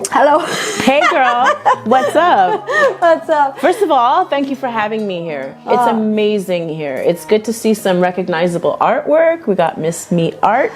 Hello. Hey girl, what's up? What's up? First of all, thank you for having me here. It's amazing here. It's good to see some recognizable artwork. We got Miss Me Art.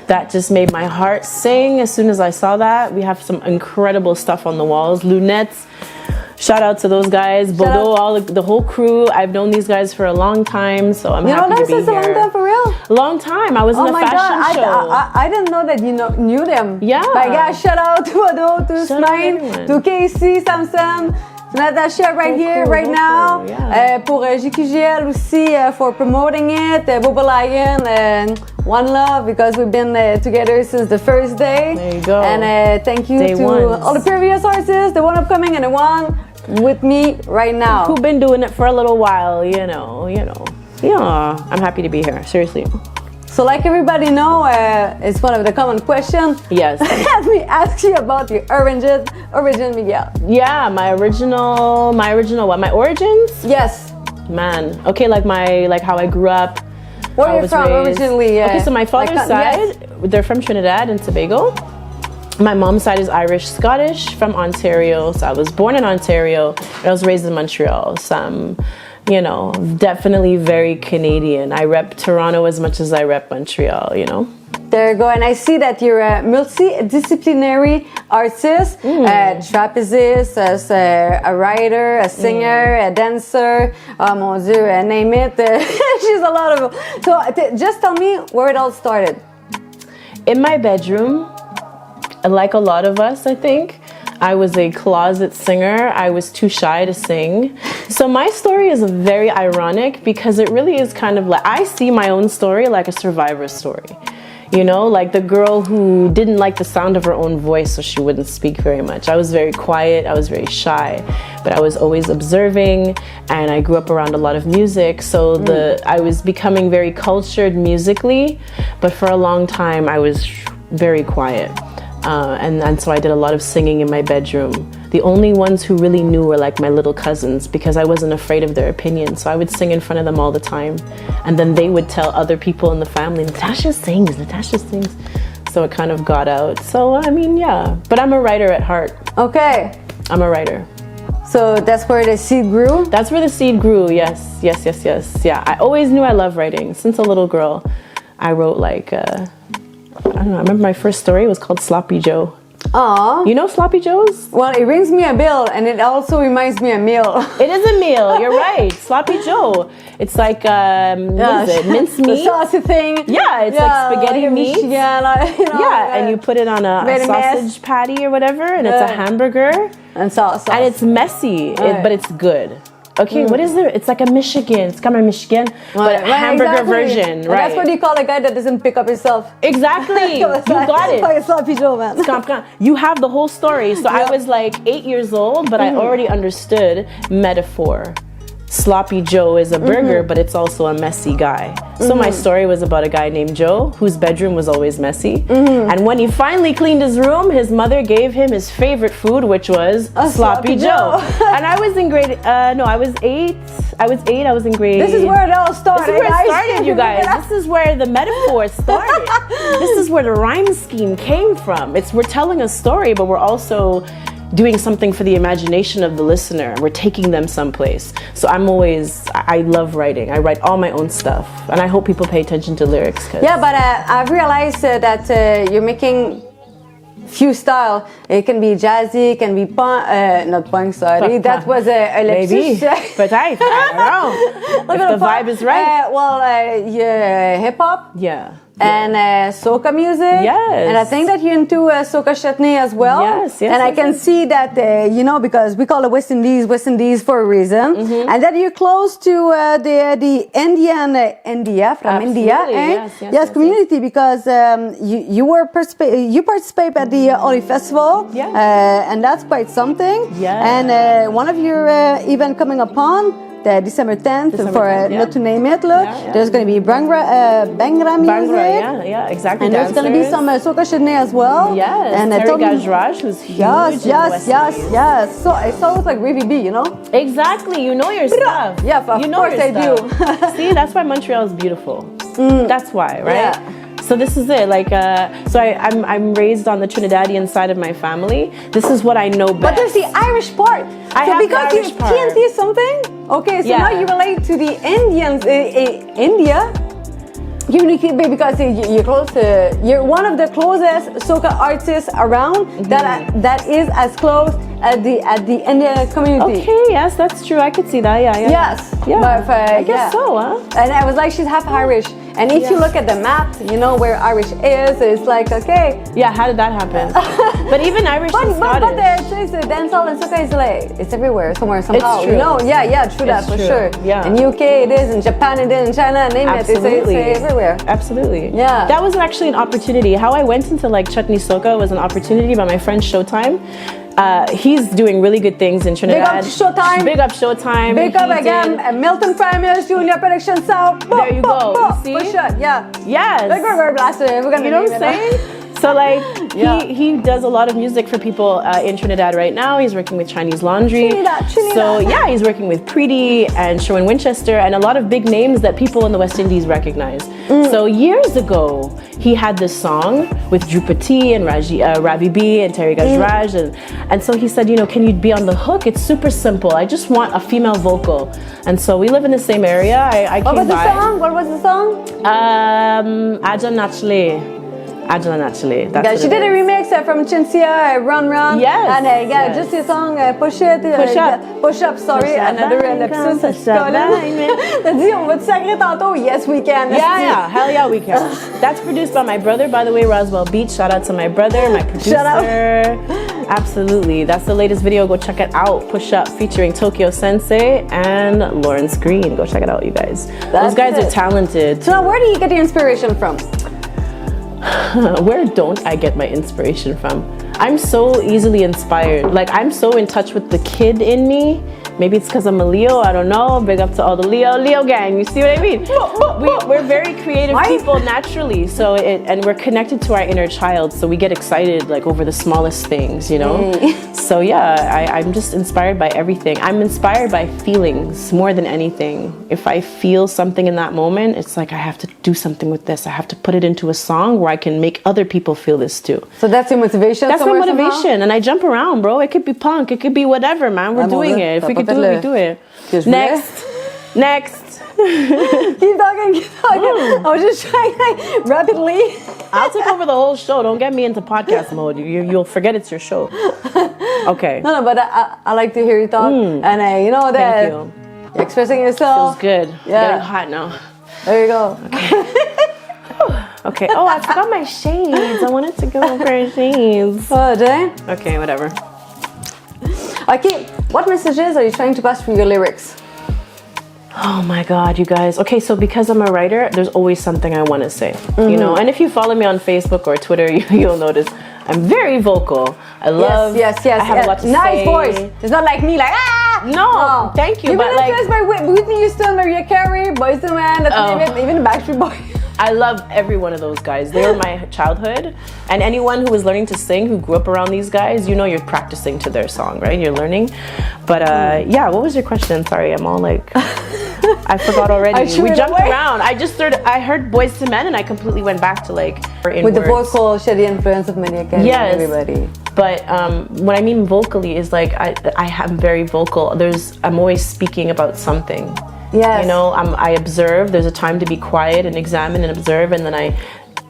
That just made my heart sing as soon as I saw that. We have some incredible stuff on the walls. Lunettes. Shout out to those guys. Bodo, the whole crew. I've known these guys for a long time, so I'm happy to be here. You know them since a long time, for real? Long time. I was in a fashion show. I didn't know that you knew them. Yeah. But yeah, shout out to Bodo, to Smine, to Casey, Samson, to Natasha right here, right now. Yeah. Pour GQGL aussi, for promoting it. Bobo Lion, One Love, because we've been together since the first day. There you go. And thank you to all the previous artists, the one upcoming and the one with me right now. Who've been doing it for a little while, you know. Yeah, I'm happy to be here, seriously. So like everybody know, it's one of the common questions. Yes. Let me ask you about your origin, Miguel. Yeah, my original what? My origins? Yes. Man. Okay, like how I grew up. Where are you from originally? Okay, so my father's side, they're from Trinidad and Tobago. My mom's side is Irish Scottish, from Ontario. So I was born in Ontario, and I was raised in Montreal. So I'm, definitely very Canadian. I rep Toronto as much as I rep Montreal, There you go. And I see that you're a multidisciplinary artist, trapezist, as a writer, a singer, a dancer. Oh mon Dieu, name it. She's a lot of. So just tell me where it all started. In my bedroom. Like a lot of us, I think, I was a closet singer. I was too shy to sing. So my story is very ironic because it really is kind of like, I see my own story like a survivor story. Like the girl who didn't like the sound of her own voice, so she wouldn't speak very much. I was very quiet, I was very shy, but I was always observing, and I grew up around a lot of music, so I was becoming very cultured musically, but for a long time I was very quiet. And so I did a lot of singing in my bedroom. The only ones who really knew were like my little cousins, because I wasn't afraid of their opinions. So I would sing in front of them all the time. And then they would tell other people in the family, Natasha sings. So it kind of got out. So, yeah. But I'm a writer at heart. Okay. I'm a writer. So that's where the seed grew? That's where the seed grew, yes. Yeah, I always knew I loved writing. Since a little girl, I wrote I don't know, I remember my first story was called Sloppy Joe. Aww. You know Sloppy Joes? Well, it rings me a bell, and it also reminds me a meal. It is a meal, you're right. Sloppy Joe. It's like, what is it, minced meat? The saucy thing. Yeah, it's like spaghetti meat. Yeah, and you put it on a sausage patty or whatever, and it's a hamburger. And sauce. And it's messy, but it's good. Okay, what is it? It's like a Michigan. It's kind of Michigan, but a hamburger version, right? That's what you call a guy that doesn't pick up himself. Exactly. You got it. Like a sloppy Joe, man. You have the whole story. So I was like 8 years old, but I already understood metaphor. Sloppy Joe is a burger, but it's also a messy guy. So my story was about a guy named Joe whose bedroom was always messy. And when he finally cleaned his room, his mother gave him his favorite food, which was a Sloppy Joe. And I was in grade, I was 8. I was in grade. This is where it all started. This is where it started, you guys. This is where the metaphor started. This is where the rhyme scheme came from. We're telling a story, but we're also doing something for the imagination of the listener. We're taking them someplace. So I love writing. I write all my own stuff. And I hope people pay attention to lyrics. Yeah, but I've realized that you're making few style. It can be jazzy, it can be not punk, sorry. That was a maybe. But I don't know. If the vibe is right. Yeah, hip-hop. Yeah. And soca music. Yes. And I think that you're into soca chutney as well. Yes. And I can see that, because we call it West Indies for a reason. And that you're close to the Indian, India, from India. Yes, community, because you participate at the Oli Festival. Yeah. And that's quite something. Yeah. And one of your event coming upon, December 10th, not to name it, there's going to be Bangra music. Yeah, exactly. And there's going to be some soca chutney as well. Yes, and Terry Gajraj, who's huge. Yes. So it sounds like Wavy B, Exactly, you know your stuff. Yeah, of course I do. See, that's why Montreal is beautiful. That's why, right? Yeah. So this is it. Like, I'm raised on the Trinidadian side of my family. This is what I know best. But there's the Irish part. I have because the Irish part. TNT is something. Okay, so now you relate to the Indians, India. Because you're close to, you're one of the closest soca artists around that is as close at the Indian community. Okay, yes, that's true. I could see that. Yeah. Yes. Yeah. But, I guess so, huh? And I was like, she's half Irish. And if you look at the map, you know where Irish is. It's like, okay. Yeah, how did that happen? But even Irish and Scottish. But the dancehall and soca is like, it's everywhere, somewhere, somehow. It's true. You know? Yeah, true that, for sure. Yeah. In UK it is, in Japan it is, in China, name Absolutely. it. It's everywhere. Absolutely. Yeah. That was actually an opportunity. How I went into like Chutney Soca was an opportunity by my friend Showtime. He's doing really good things in Trinidad. Big up Showtime. Big up Showtime. Big up again, Milton Primus, Junior Production South. There you go. You see? For sure, yeah. Yes. We're blasting it. We're gonna you know what I'm saying? So like he does a lot of music for people in Trinidad right now. He's working with Chinese Laundry. Trinidad. So yeah, he's working with Preety and Sherwin Winchester and a lot of big names that people in the West Indies recognize. So years ago, he had this song with Drupati and Ravi B and Terry Gajraj and so he said, you know, can you be on the hook? It's super simple. I just want a female vocal. And so we live in the same area. I came by. What was the song? Aja Nachle. Actually. Yeah, she did a remix from Chinsia, Run Run. Yes. And just the song Push It. Push Up, sorry. Push up, Another episode. T'as dit, on va te sacrer tantôt? Yes, we can. Yeah. Hell yeah, we can. That's produced by my brother, by the way, Roswell Beach. Shout out to my brother, my producer. Shout out. Absolutely. That's the latest video. Go check it out. Push Up featuring Tokyo Sensei and Lawrence Green. Go check it out, you guys. Those guys are talented. So now where do you get your inspiration from? Where don't I get my inspiration from? I'm so easily inspired. Like, I'm so in touch with the kid in me. Maybe it's because I'm a Leo, I don't know. Big up to all the Leo gang, you see what I mean? We're very creative people naturally, so and we're connected to our inner child, so we get excited like over the smallest things, you know? So yeah, I'm just inspired by everything. I'm inspired by feelings more than anything. If I feel something in that moment, it's like I have to do something with this. I have to put it into a song where I can make other people feel this too. So that's your motivation? That's my motivation, and I jump around, bro. It could be punk, it could be whatever, man. We're doing it. If we could do it, we do it. Next. Keep talking. I was just trying like, rapidly. I'll take over the whole show. Don't get me into podcast mode. You'll forget it's your show. Okay. No, but I like to hear you talk, and you know that you're expressing yourself. Feels good. Yeah. Getting hot now. There you go. Okay. Oh, I forgot my shades. I wanted to go over shades. Oh, Jay? Okay, whatever. Okay, what messages are you trying to pass through your lyrics? Oh my God, you guys. Okay, so because I'm a writer, there's always something I want to say, you know? And if you follow me on Facebook or Twitter, you'll notice I'm very vocal. I love, yes. I have a lot to nice say. voice. It's not like me, like, No, thank you. You've but been like, influenced by Whitney Houston, Mariah Carey, Boyz II Men, even Backstreet Boys. I love every one of those guys. They were my childhood. And anyone who was learning to sing, who grew up around these guys, you know you're practicing to their song, right? You're learning. But yeah, what was your question? Sorry, I'm all like, I forgot already. We jumped around. I heard Boyz II Men and I completely went back to like, with the vocal, she had the influence of Mariah Carey and everybody. But what I mean vocally is like, I am very vocal. I'm always speaking about something. Yes. You know, I observe. There's a time to be quiet and examine and observe, and then I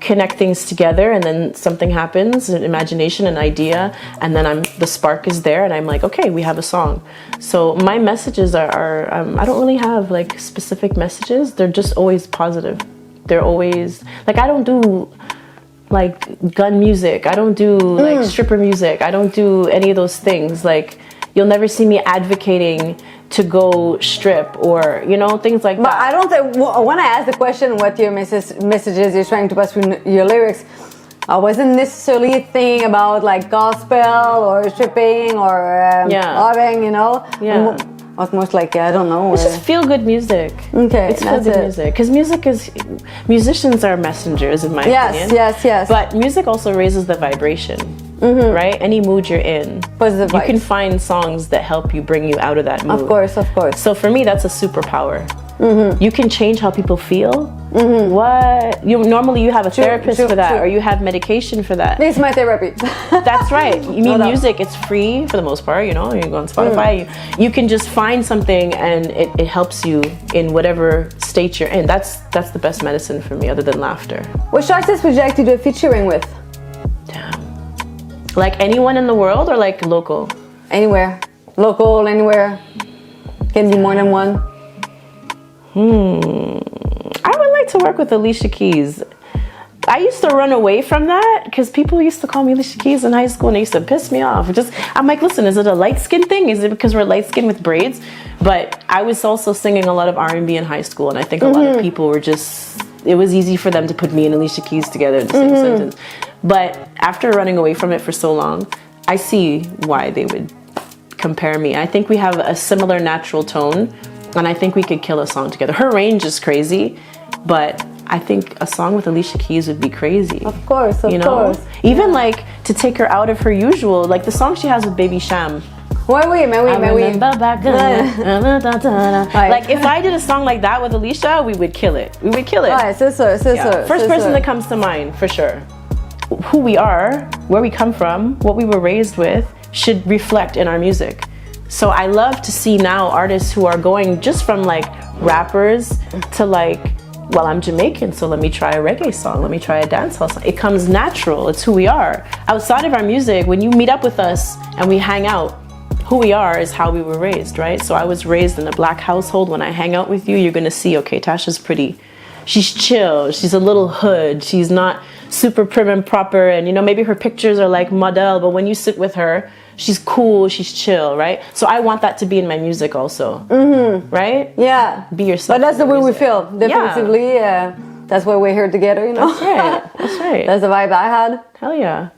connect things together, and then something happens, an imagination, an idea, and then the spark is there, and I'm like, okay, we have a song. So my messages are I don't really have like specific messages. They're just always positive. They're always like, I don't do like gun music. I don't do like stripper music. I don't do any of those things. Like, you'll never see me advocating to go strip or, you know, things like that. But I don't think, when I asked the question what your messages you're trying to pass through your lyrics, I wasn't necessarily thinking about like gospel or stripping or loving, you know. Yeah. I was most like, I don't know. It's just feel good music. Okay, it's feel good music. Because musicians are messengers in my opinion. Yes. But music also raises the vibration. Right? Any mood you're in, positive vibes. You can find songs that help you bring you out of that mood. Of course. So for me, that's a superpower. You can change how people feel What? Normally you have a therapist for that, or you have medication for that. It's my therapy. That's right. You mean music? It's free for the most part. You know, you go on Spotify, you can just find something, and it helps you in whatever state you're in. That's the best medicine for me, other than laughter. Which artist would you like to do a featuring with? Damn. Like anyone in the world, or like local? Anywhere, local, anywhere. Can be more than one. I would like to work with Alicia Keys. I used to run away from that because people used to call me Alicia Keys in high school, and they used to piss me off. I'm like, listen, is it a light skin thing? Is it because we're light skin with braids? But I was also singing a lot of R&B in high school, and I think a lot of people were it was easy for them to put me and Alicia Keys together in the same sentence. But after running away from it for so long, I see why they would compare me. I think we have a similar natural tone, and I think we could kill a song together. Her range is crazy, but I think a song with Alicia Keys would be crazy. Of course, of course. Even like to take her out of her usual, like the song she has with Baby Sham. Oui, oui. Like if I did a song like that with Alicia, we would kill it. We would kill it. Ouais, c'est sûr. First person that comes to mind, for sure. Who we are, where we come from, what we were raised with, should reflect in our music. So I love to see now artists who are going just from like rappers to like, well, I'm Jamaican, so let me try a reggae song, let me try a dancehall song. It comes natural, it's who we are. Outside of our music, when you meet up with us and we hang out, who we are is how we were raised, right? So I was raised in a black household. When I hang out with you, you're gonna see, okay, Tasha's pretty. She's chill, she's a little hood, she's not super prim and proper, and you know, maybe her pictures are like model, but when you sit with her, she's cool, she's chill, right? So I want that to be in my music also, right? Yeah. Be yourself. But that's the way we feel, definitively. That's why we're here together, you know? That's right, that's right. That's the vibe I had. Hell yeah.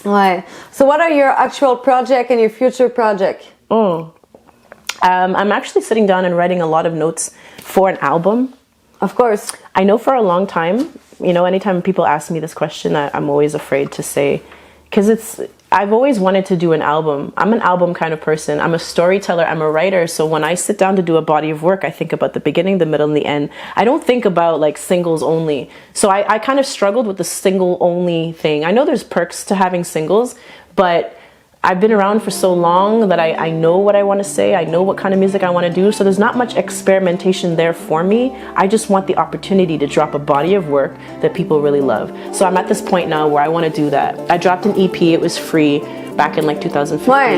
Right. So what are your actual project and your future project? I'm actually sitting down and writing a lot of notes for an album. Of course. I know for a long time, you know, anytime people ask me this question, I'm always afraid to say, because I've always wanted to do an album. I'm an album kind of person. I'm a storyteller. I'm a writer. So when I sit down to do a body of work, I think about the beginning, the middle, and the end. I don't think about like singles only. So I kind of struggled with the single only thing. I know there's perks to having singles, but I've been around for so long that I know what I want to say. I know what kind of music I want to do. So there's not much experimentation there for me. I just want the opportunity to drop a body of work that people really love. So I'm at this point now where I want to do that. I dropped an EP. It was free back in like 2015. Why?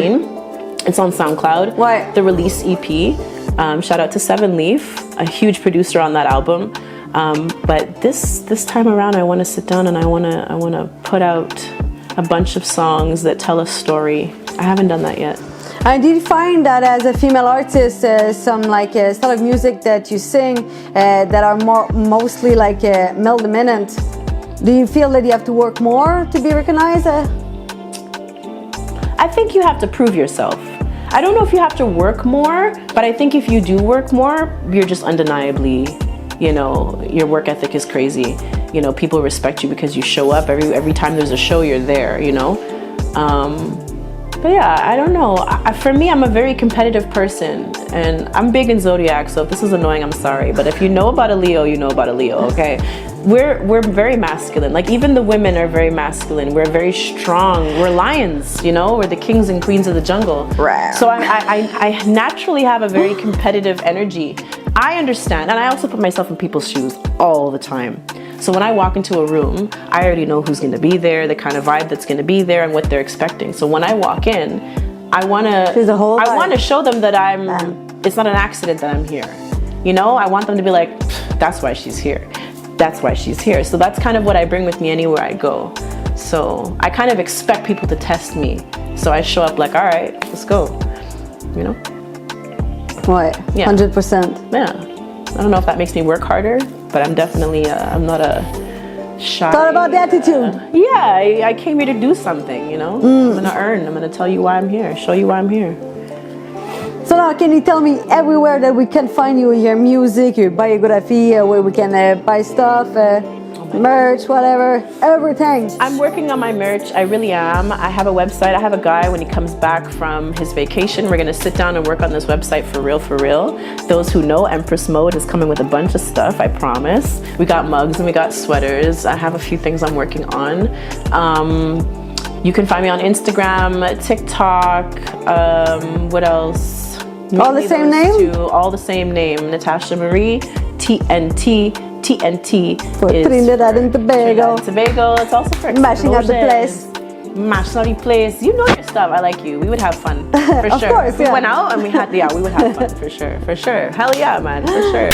It's on SoundCloud. Why? The release EP. Shout out to Seven Leaf, a huge producer on that album. But this time around, I want to sit down and I want to put out a bunch of songs that tell a story. I haven't done that yet. And did you find that as a female artist, some like style of music that you sing that are mostly like male dominant? Do you feel that you have to work more to be recognized? I think you have to prove yourself. I don't know if you have to work more, but I think if you do work more, you're just undeniably, you know, your work ethic is crazy. You know, people respect you because you show up. Every time there's a show, you're there, you know? But yeah, I don't know. For me, I'm a very competitive person, and I'm big in Zodiac, so if this is annoying, I'm sorry. But if you know about a Leo, you know about a Leo, okay? We're very masculine. Like, even the women are very masculine. We're very strong. We're lions, you know? We're the kings and queens of the jungle. Right. So I naturally have a very competitive energy. I understand, and I also put myself in people's shoes all the time. So when I walk into a room, I already know who's going to be there, the kind of vibe that's going to be there, and what they're expecting. So when I walk in, I want to show them that it's not an accident that I'm here. You know, I want them to be like, that's why she's here. That's why she's here. So that's kind of what I bring with me anywhere I go. So I kind of expect people to test me. So I show up like, all right, let's go. You know? Right. Yeah. 100%. Yeah. I don't know if that makes me work harder, but I'm definitely, I'm not a shy. It's all about the attitude. Yeah, I came here to do something, you know? I'm going to earn. I'm going to tell you why I'm here, show you why I'm here. So now, can you tell me everywhere that we can find you, your music, your biography, where we can buy stuff? merch, whatever, everything. I'm working on my merch. I really am. I have a website. I have a guy, when he comes back from his vacation, we're going to sit down and work on this website for real, for real. Those who know, Empress Mode is coming with a bunch of stuff, I promise. We got mugs and we got sweaters. I have a few things I'm working on. You can find me on Instagram, TikTok, what else? All the same name? All the same name. Natasha Marie, TNT. TNT for is Trinidad and Tobago. It's also for mashing up the place. Mashing up the place. You know your stuff. I like you. We would have fun for Of sure. course, if we went out and we would have fun for sure. For sure. Hell yeah, man. For sure.